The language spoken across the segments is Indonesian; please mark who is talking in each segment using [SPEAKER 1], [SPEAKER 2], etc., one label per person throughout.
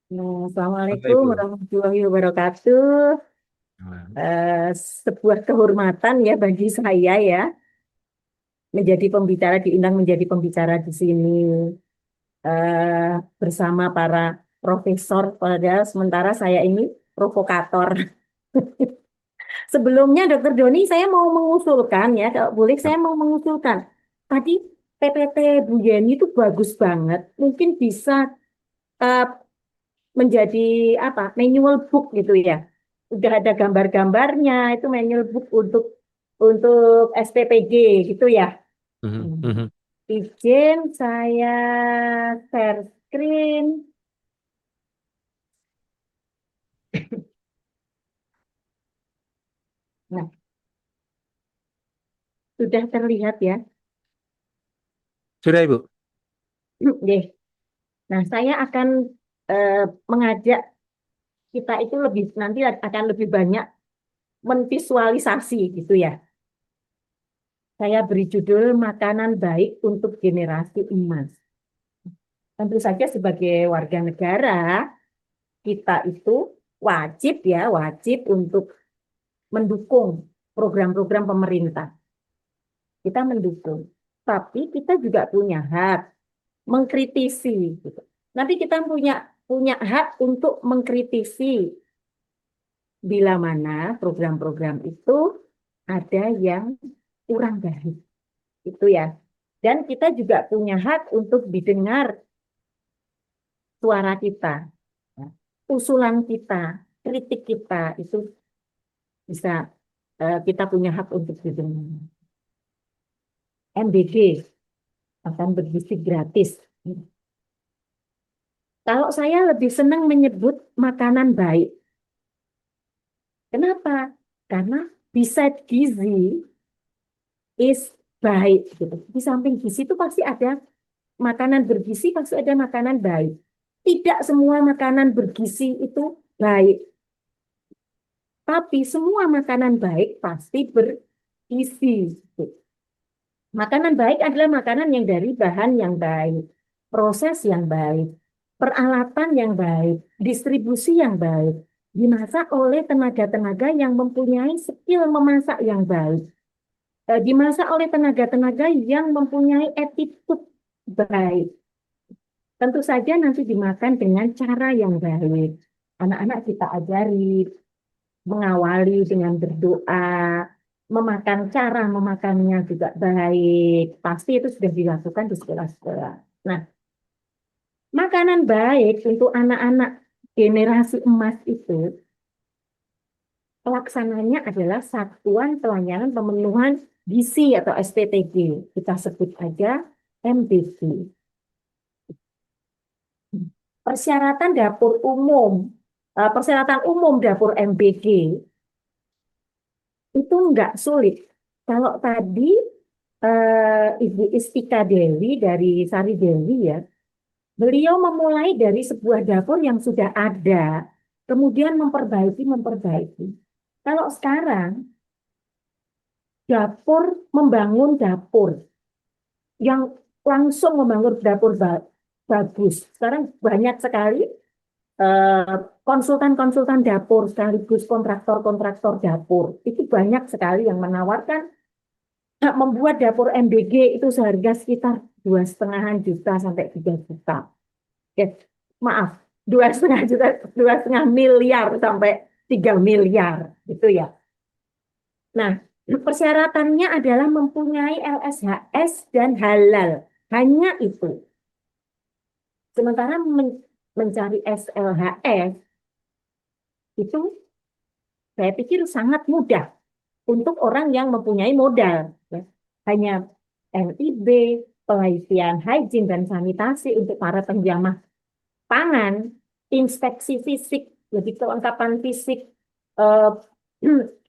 [SPEAKER 1] Nah,
[SPEAKER 2] Halo
[SPEAKER 1] Assalamualaikum
[SPEAKER 2] Ibu.
[SPEAKER 1] warahmatullahi wabarakatuh.
[SPEAKER 2] Nah,
[SPEAKER 1] Eh, Sebuah kehormatan ya bagi saya ya menjadi pembicara diundang menjadi pembicara di sini bersama para profesor. Padahal sementara saya ini provokator. Sebelumnya Dokter Doni saya mau mengusulkan ya, kalau boleh saya mau mengusulkan. Tadi PPT Bu Yeni itu bagus banget. Mungkin bisa eh, menjadi apa manual book gitu ya. Udah ada gambar-gambarnya itu manual book untuk SPPG gitu ya.
[SPEAKER 2] mhm,
[SPEAKER 1] Hmm.
[SPEAKER 2] mhm.
[SPEAKER 1] Izin saya share screen. Nah, sudah terlihat ya.
[SPEAKER 2] Sudah Ibu.
[SPEAKER 1] Oke. Nah, saya akan eh, mengajak kita itu lebih nanti akan lebih banyak menvisualisasi gitu ya. Saya beri judul makanan baik untuk generasi emas. Tentu saja sebagai warga negara kita itu wajib untuk mendukung program-program pemerintah. Kita mendukung. Tapi kita juga punya hak mengkritisi gitu. Nanti kita punya punya hak untuk mengkritisi bila mana program-program itu ada yang kurang baik. Itu ya. Dan kita juga punya hak untuk didengar suara kita, ya. Usulan kita, kritik kita itu bisa kita punya hak untuk didengar. MBG akan bergizi gratis. Kalau saya lebih senang menyebut makanan baik. Kenapa? Karena beside gizi is baik gitu. Di samping gizi itu pasti ada makanan bergizi, pasti ada makanan baik. Tidak semua makanan bergizi itu baik, tapi semua makanan baik pasti bergizi. Gitu. Makanan baik adalah makanan yang dari bahan yang baik, proses yang baik, peralatan yang baik, distribusi yang baik, dimasak oleh tenaga-tenaga yang mempunyai skill memasak yang baik, dimasak oleh tenaga-tenaga yang mempunyai attitude baik. Tentu saja nanti dimakan dengan cara yang baik. Anak-anak kita ajari mengawali dengan berdoa, memakan cara memakannya juga baik. Pasti itu sudah dilakukan di sekolah-sekolah. Nah, makanan baik untuk anak-anak generasi emas itu pelaksananya adalah Satuan Pelayanan Pemenuhan Gizi atau SPTG. Kita sebut aja MBG. Persyaratan dapur umum, persyaratan umum dapur MBG itu nggak sulit. Kalau tadi Ibu Istika Dewi dari Sari Dewi ya, beliau memulai dari sebuah dapur yang sudah ada, kemudian memperbaiki. Kalau sekarang dapur membangun dapur yang langsung membangun dapur bagus. Sekarang banyak sekali konsultan-konsultan dapur sekaligus kontraktor-kontraktor dapur. Itu banyak sekali yang menawarkan membuat dapur MBG itu seharga sekitar 2,5 juta sampai 3 juta. Ya, maaf, 2,5 juta, 2,5 miliar sampai 3 miliar, gitu ya. Nah, persyaratannya adalah mempunyai LSHS dan halal. Hanya itu. Sementara mencari SLHS itu saya pikir sangat mudah untuk orang yang mempunyai modal. Ya. Hanya NIB, pelatihan hygiene dan sanitasi untuk para penjamah pangan, inspeksi fisik, jadi kelengkapan fisik, eh,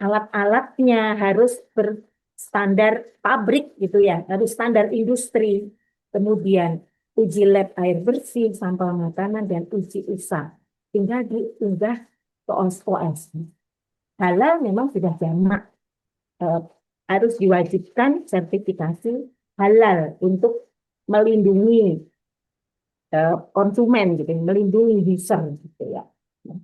[SPEAKER 1] alat-alatnya harus berstandar pabrik gitu ya, harus standar industri. Kemudian uji lab air bersih, sampel makanan, dan uji usaha. Tinggal diunggah ke OS. Halal memang sudah jamak, eh, harus diwajibkan sertifikasi halal untuk melindungi konsumen gitu, melindungi user gitu ya. Nah,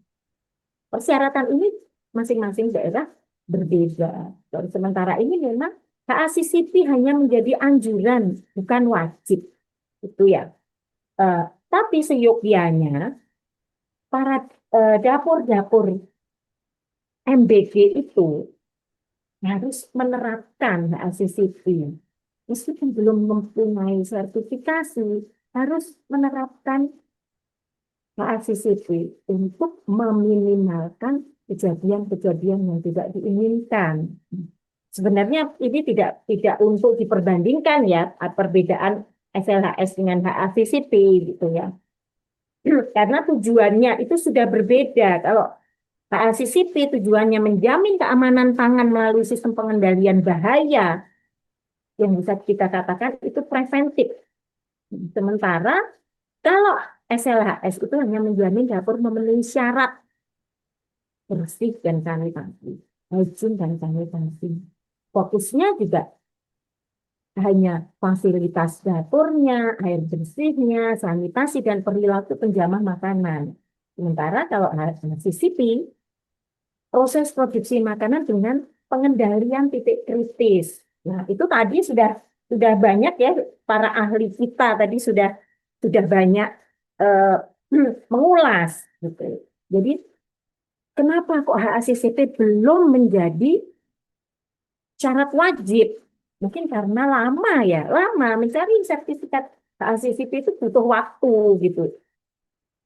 [SPEAKER 1] persyaratan ini masing-masing daerah berbeda. Sementara ini memang HACCP hanya menjadi anjuran, bukan wajib, itu ya. Tapi seyogyanya para dapur-dapur MBG itu harus menerapkan HACCP. Meskipun belum mempunyai sertifikasi, harus menerapkan HACCP untuk meminimalkan kejadian-kejadian yang tidak diinginkan. Sebenarnya ini tidak untuk diperbandingkan ya, perbedaan SLHS dengan HACCP gitu ya. Karena tujuannya itu sudah berbeda. Kalau HACCP tujuannya menjamin keamanan pangan melalui sistem pengendalian bahaya yang bisa kita katakan itu preventif. Sementara kalau SLHS itu hanya menjamin dapur memenuhi syarat bersih dan sanitasi, hygiene dan sanitasi. Fokusnya juga hanya fasilitas dapurnya, air bersihnya, sanitasi dan perilaku penjamah makanan. Sementara kalau HACCP, proses produksi makanan dengan pengendalian titik kritis. Nah, itu tadi sudah banyak ya para ahli kita tadi sudah banyak eh, mengulas gitu. Jadi kenapa kok HACCP belum menjadi syarat wajib? Mungkin karena lama ya, lama mencari sertifikat HACCP itu butuh waktu gitu.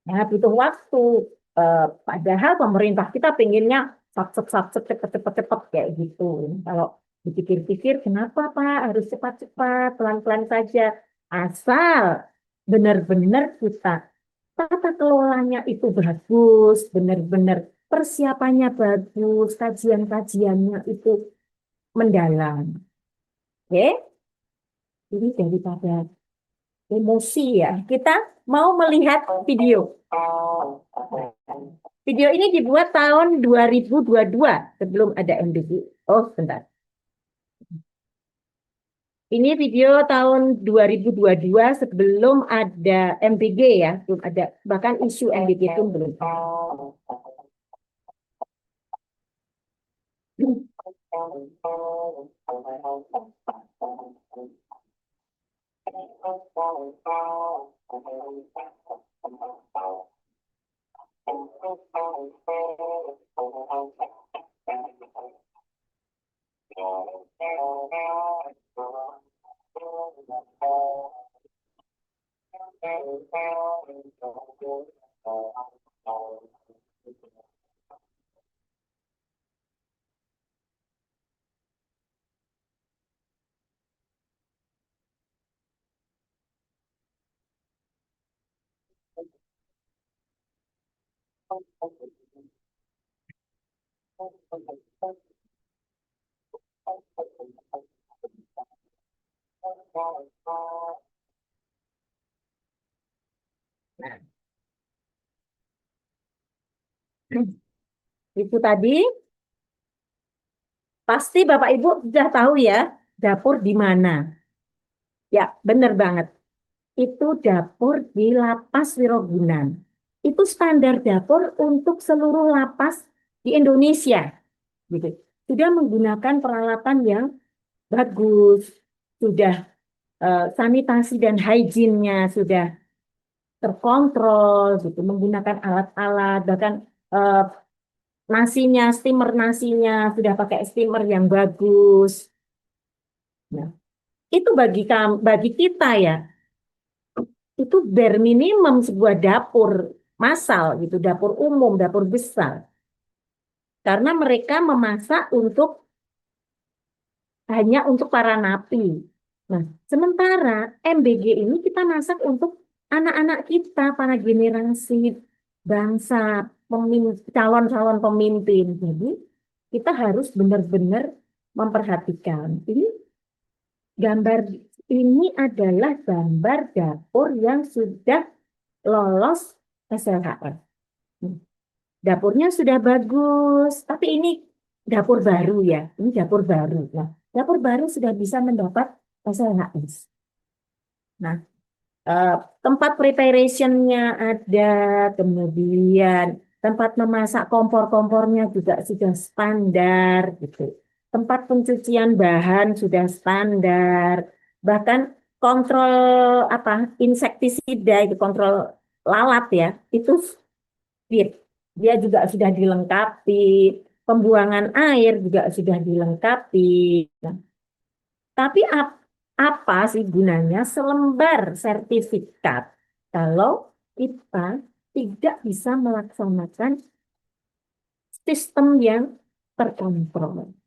[SPEAKER 1] Nah, butuh waktu. Padahal pemerintah kita pengennya sat cepet-cepet kayak gitu. Kalau dipikir-pikir, kenapa Pak harus cepat-cepat, pelan-pelan saja. Asal benar-benar kita tata kelolanya itu bagus, benar-benar persiapannya bagus, kajian-kajiannya itu mendalam. Oke, ini daripada emosi ya. Kita mau melihat video. Video ini dibuat tahun 2022 sebelum ada MBG. Oh, sebentar. Ini video tahun 2022 sebelum ada MBG ya, belum ada bahkan isu MBG itu belum. Itu tadi pasti Bapak Ibu sudah tahu ya dapur di mana. Ya, benar banget. Itu dapur di Lapas Wirogunan. Itu standar dapur untuk seluruh lapas di Indonesia. Gitu. Sudah menggunakan peralatan yang bagus, sudah sanitasi dan hygiene-nya sudah terkontrol, gitu, menggunakan alat-alat, bahkan eh, nasinya, steamer nasinya sudah pakai steamer yang bagus. Nah, itu bagi kita ya, itu bare minimum sebuah dapur massal gitu, dapur umum, dapur besar. Karena mereka memasak hanya untuk para napi. Nah, sementara MBG ini kita masak untuk anak-anak kita, para generasi bangsa, calon-calon pemimpin. Jadi kita harus benar-benar memperhatikan. Gambar ini adalah gambar dapur yang sudah lolos SLHR. Dapurnya sudah bagus, tapi ini dapur baru ya. Ini dapur baru. Nah, dapur baru sudah bisa mendapat SLHS. Nah, Eh, tempat preparationnya ada, kemudian tempat memasak kompor-kompornya juga sudah standar gitu. Tempat pencucian bahan sudah standar. Bahkan kontrol apa insektisida itu kontrol lalat ya, itu fit. Dia juga sudah dilengkapi. Pembuangan air juga sudah dilengkapi. Nah, tapi apa sih gunanya selembar sertifikat kalau kita tidak bisa melaksanakan sistem yang terkontrol,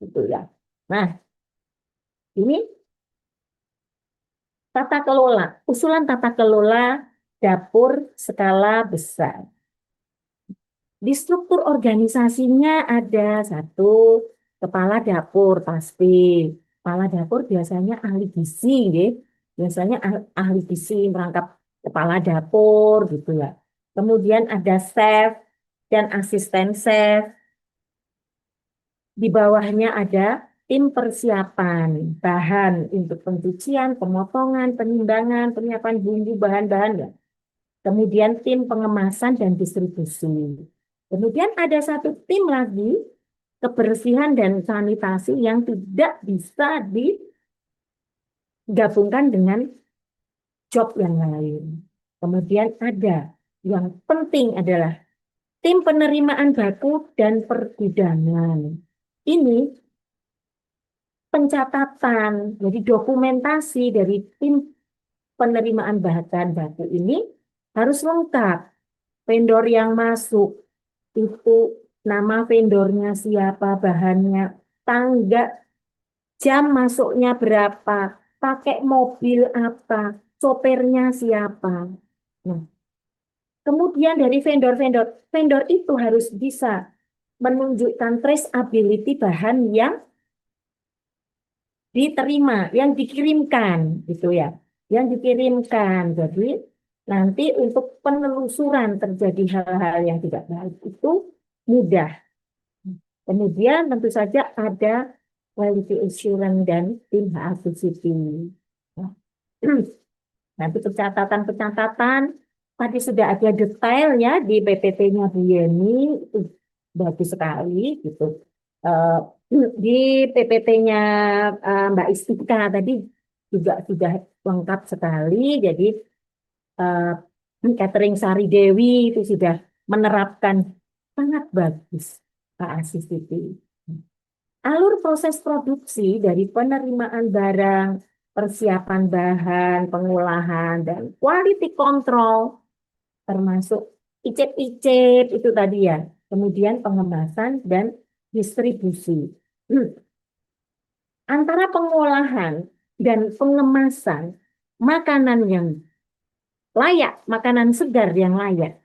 [SPEAKER 1] gitu ya. Nah, ini tata kelola, usulan tata kelola dapur skala besar. Di struktur organisasinya ada satu kepala dapur pasti. Kepala dapur biasanya ahli gizi, nggih. Biasanya ahli gizi merangkap kepala dapur gitu ya. Kemudian ada chef dan asisten chef. Di bawahnya ada tim persiapan, bahan untuk pencucian, pemotongan, penimbangan, penyiapan bumbu, bahan-bahan ya. Kemudian tim pengemasan dan distribusi. Kemudian ada satu tim lagi, kebersihan dan sanitasi yang tidak bisa digabungkan dengan job yang lain. Kemudian ada yang penting adalah tim penerimaan baku dan pergudangan. Ini pencatatan, jadi dokumentasi dari tim penerimaan bahan baku ini harus lengkap. Vendor yang masuk, itu nama vendornya siapa, bahannya, tangga, jam masuknya berapa, pakai mobil apa, sopirnya siapa. Nah, kemudian dari vendor-vendor, vendor itu harus bisa menunjukkan traceability bahan yang diterima, yang dikirimkan, gitu ya, yang dikirimkan. Jadi nanti untuk penelusuran terjadi hal-hal yang tidak baik itu mudah. Kemudian tentu saja ada quality assurance dan tim HACCP. Nah, nanti pencatatan-pencatatan tadi sudah ada detail ya di PPT-nya Bu Yeni, itu bagus sekali gitu. Eh, di PPT-nya Mbak Istika tadi juga sudah lengkap sekali. Jadi Catering Sari Dewi itu sudah menerapkan sangat bagus Pak Asistiti. Alur proses produksi dari penerimaan barang, persiapan bahan, pengolahan, dan quality control, termasuk icip-icip itu tadi ya. Kemudian pengemasan dan distribusi. Antara pengolahan dan pengemasan makanan yang layak, makanan segar yang layak,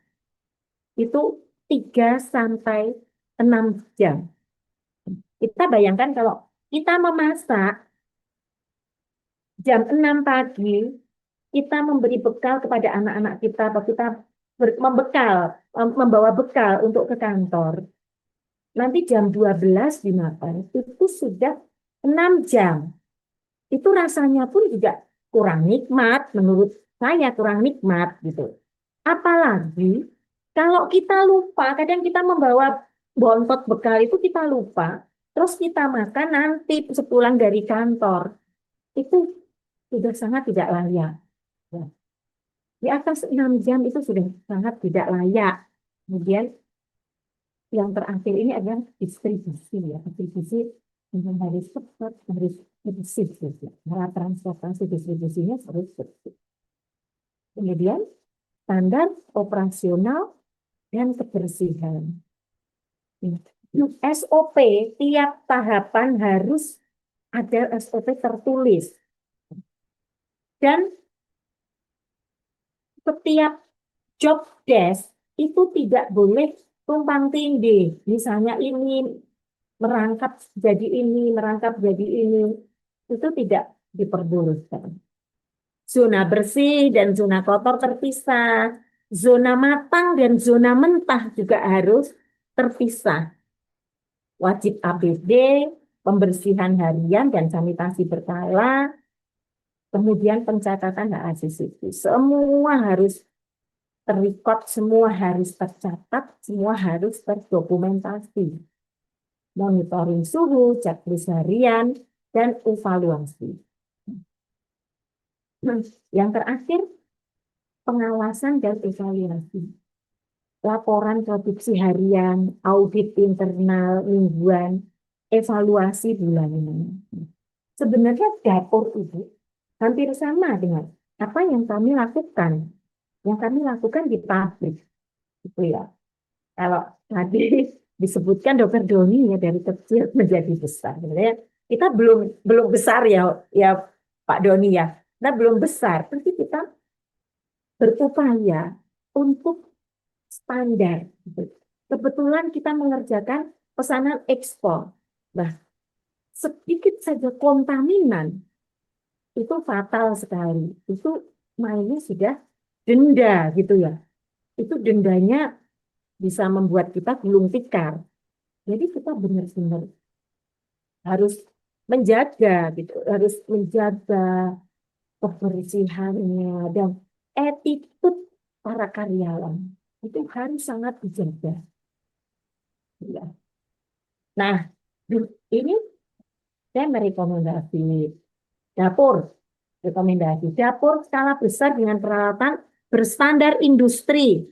[SPEAKER 1] itu 3 sampai 6 jam. Kita bayangkan kalau kita memasak jam 6 pagi, kita memberi bekal kepada anak-anak kita, atau kita membawa bekal untuk ke kantor. Nanti jam 12 dimakan, itu sudah 6 jam. Itu rasanya pun juga kurang nikmat, menurut saya kurang nikmat gitu. Apalagi kalau kita lupa, kadang kita membawa bontot bekal itu kita lupa, terus kita makan nanti sepulang dari kantor, itu sudah sangat tidak layak. Ya. Di atas 6 jam itu sudah sangat tidak layak. Kemudian yang terakhir ini adalah distribusi ya. Distribusi yang harus cepat, harus bersih. Gitu. Nah, transportasi distribusinya harus bersih. Kemudian standar operasional dan kebersihan. SOP tiap tahapan harus ada SOP tertulis. Dan setiap job desk itu tidak boleh tumpang tindih. Misalnya ini merangkap jadi ini, merangkap jadi ini. Itu tidak diperbolehkan. Zona bersih dan zona kotor terpisah. Zona matang dan zona mentah juga harus terpisah. Wajib APD, pembersihan harian dan sanitasi berkala, Kemudian pencatatan hak asasi itu. Semua harus terrecord, semua harus tercatat, semua harus terdokumentasi. Monitoring suhu, checklist harian, dan evaluasi. Yang terakhir, pengawasan dan evaluasi. Laporan produksi harian, audit internal, mingguan, evaluasi bulanan. Sebenarnya dapur itu hampir sama dengan apa yang kami lakukan. Yang kami lakukan di pabrik. Gitu ya. Kalau tadi disebutkan Dokter Doni ya dari kecil menjadi besar. Sebenarnya kita belum besar ya, ya Pak Doni ya. Kita belum besar, tapi kita berupaya untuk standar. Kebetulan kita mengerjakan pesanan ekspor. Nah, sedikit saja kontaminan itu fatal sekali. Itu mainnya sudah denda gitu ya. Itu dendanya bisa membuat kita gulung tikar. Jadi kita benar-benar harus menjaga gitu, harus menjaga kebersihannya dan attitude para karyawan itu harus sangat dijaga. Ya. Nah, ini saya merekomendasi dapur, rekomendasi dapur skala besar dengan peralatan berstandar industri.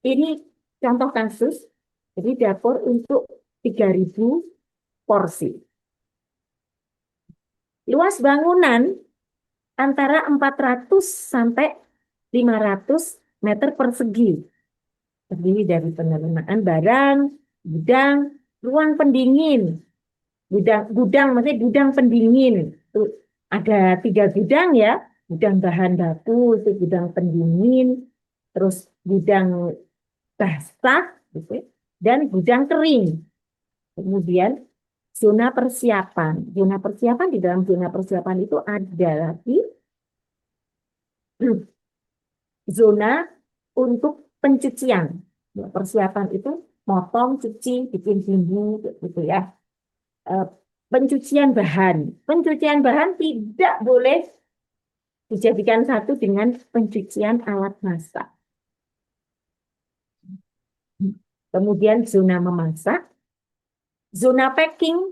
[SPEAKER 1] Ini contoh kasus, jadi dapur untuk 3.000 porsi. Luas bangunan antara 400 sampai 500 meter persegi. Terdiri dari penerimaan barang, gudang, ruang pendingin, gudang maksudnya gudang pendingin. Itu ada 3 gudang ya, gudang bahan baku, itu gudang pendingin, terus gudang basah, gitu, dan gudang kering. Kemudian zona persiapan. Zona persiapan, di dalam zona persiapan itu ada lagi zona untuk pencucian. Persiapan itu motong, cuci, bikin bumbu, gitu ya. Pencucian bahan. Pencucian bahan tidak boleh dijadikan satu dengan pencucian alat masak. Kemudian zona memasak. Zona packing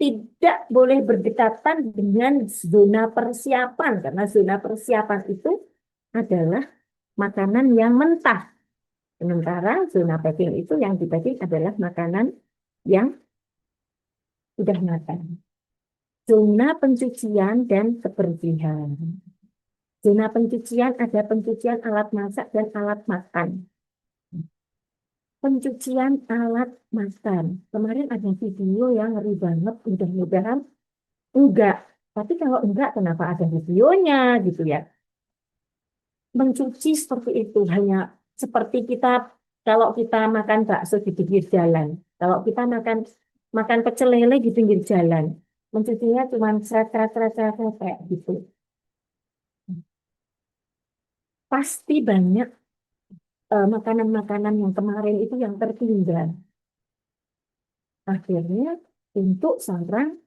[SPEAKER 1] tidak boleh berdekatan dengan zona persiapan, karena zona persiapan itu adalah makanan yang mentah. Sementara zona packing itu yang di-packing adalah makanan yang sudah matang. Zona pencucian dan kebersihan. Zona pencucian ada pencucian alat masak dan alat makan. Pencucian alat makan. Kemarin ada video yang ngeri banget, mudah-mudahan enggak. Tapi kalau enggak, kenapa ada videonya gitu ya? Mencuci seperti itu hanya seperti kita kalau kita makan bakso di pinggir jalan. Kalau kita makan pecel lele di pinggir jalan. Mencucinya cuma seret-seret kayak gitu. Pasti banyak makanan-makanan yang kemarin itu yang tertinggal. Akhirnya untuk sarang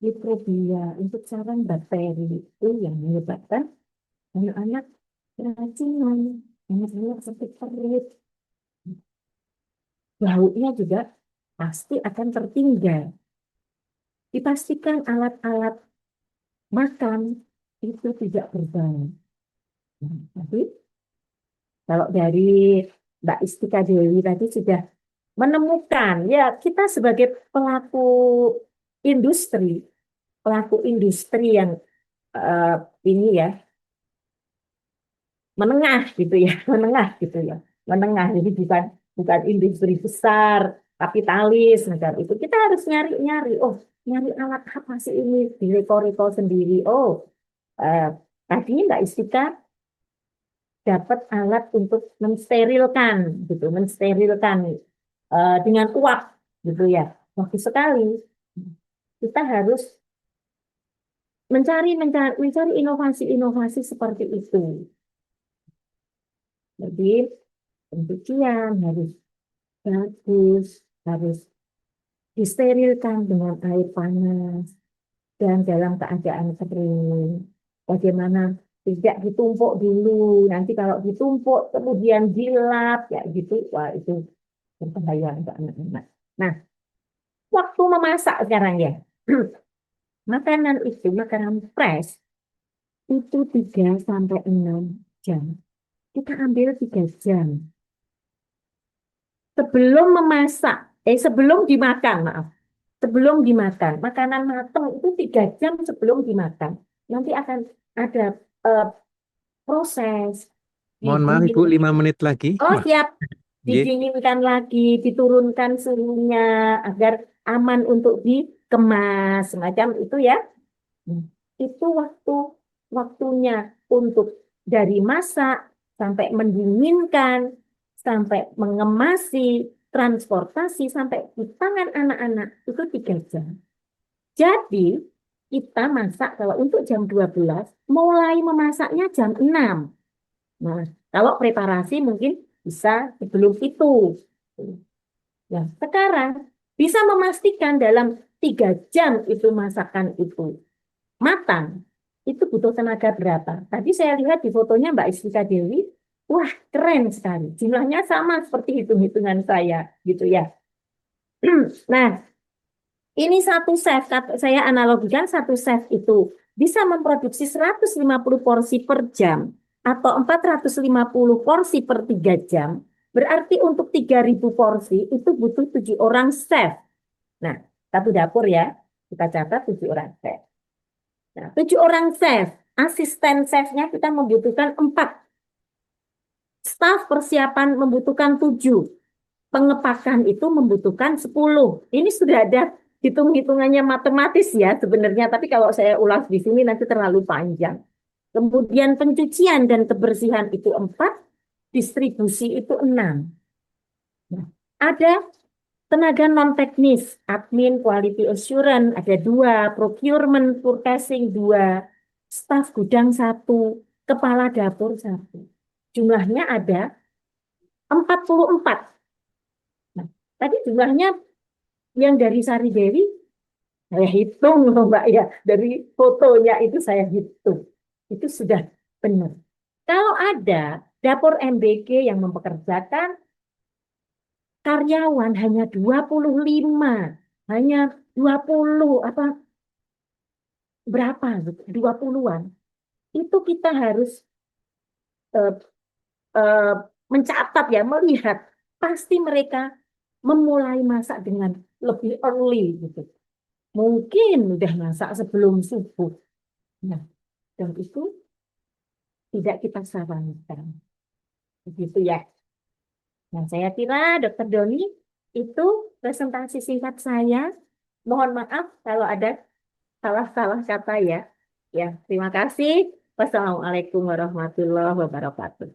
[SPEAKER 1] mikrobia, untuk sarang bakteri itu yang menyebabkan anak-anak keracunan, anak-anak sakit perut, baunya juga pasti akan tertinggal. Dipastikan alat-alat makan itu tidak berbau. Tapi kalau dari Mbak Istika Dewi tadi sudah menemukan, ya kita sebagai industri, pelaku industri yang eh, ini ya menengah gitu ya, menengah gitu ya, menengah. Jadi bukan bukan industri besar, kapitalis, macam itu. Kita harus nyari-nyari. Oh, nyari alat apa sih ini di reko-reko sendiri. Oh, eh, tadi Mbak Istika dapat alat untuk mensterilkan, gitu, mensterilkan dengan uap, gitu ya. Bagus sekali. Kita harus mencari inovasi-inovasi seperti itu. Jadi pencucian harus bagus, harus disterilkan dengan air panas dan dalam keadaan kering. bagaimana tidak ditumpuk dulu, nanti kalau ditumpuk kemudian dilap, ya gitu, wah itu berbahaya untuk anak-anak. Nah, waktu memasak sekarang ya, makanan itu, makanan fresh, itu 3 sampai 6 jam. Kita ambil 3 jam. Sebelum memasak, sebelum dimakan, maaf. Sebelum dimakan, makanan matang itu 3 jam sebelum dimakan. Nanti akan ada eh, proses
[SPEAKER 2] Mohon maaf Ibu,
[SPEAKER 1] didingin.
[SPEAKER 2] 5 menit lagi.
[SPEAKER 1] Oh
[SPEAKER 2] Wah,
[SPEAKER 1] siap,
[SPEAKER 2] nggih.
[SPEAKER 1] didinginkan lagi, diturunkan suhunya agar aman untuk dikemas, semacam itu ya. Hmm. Itu waktunya untuk dari masak sampai mendinginkan, sampai mengemasi, transportasi sampai di tangan anak-anak itu 3 jam. Jadi kita masak kalau untuk jam 12 mulai memasaknya jam 6. Nah, kalau preparasi mungkin bisa sebelum itu. Nah, sekarang bisa memastikan dalam 3 jam itu masakan itu matang, itu butuh tenaga berapa? Tadi saya lihat di fotonya Mbak Istika Dewi, wah keren sekali. Jumlahnya sama seperti hitung-hitungan saya, gitu ya. Nah, ini satu chef, saya analogikan satu chef itu bisa memproduksi 150 porsi per jam atau 450 porsi per 3 jam. Berarti untuk 3.000 porsi itu butuh 7 orang chef. Nah, satu dapur ya, kita catat 7 orang chef. Nah, 7 orang chef, asisten chefnya kita membutuhkan 4, staf persiapan membutuhkan 7, pengepakan itu membutuhkan 10. Ini sudah ada hitung-hitungannya matematis ya sebenarnya, tapi kalau saya ulas di sini nanti terlalu panjang. Kemudian pencucian dan kebersihan itu 4, distribusi itu 6. Nah, ada tenaga non-teknis, admin, quality assurance, ada 2, procurement, purchasing 2, staf gudang 1, kepala dapur 1. Jumlahnya ada 44. Nah, tadi jumlahnya yang dari Sari Dewi, saya hitung loh Mbak ya. Dari fotonya itu saya hitung. Itu sudah benar. Kalau ada dapur MBG yang mempekerjakan karyawan hanya 25, hanya 20 apa berapa gitu, 20-an. Itu kita harus eh, eh, mencatat ya, melihat pasti mereka memulai masak dengan lebih early gitu. Mungkin udah masak sebelum subuh. Nah, dan itu tidak kita sarankan. Begitu ya. Nah, saya kira Dokter Doni itu presentasi singkat saya. Mohon maaf kalau ada salah-salah kata ya. Ya, terima kasih. Wassalamualaikum warahmatullahi wabarakatuh.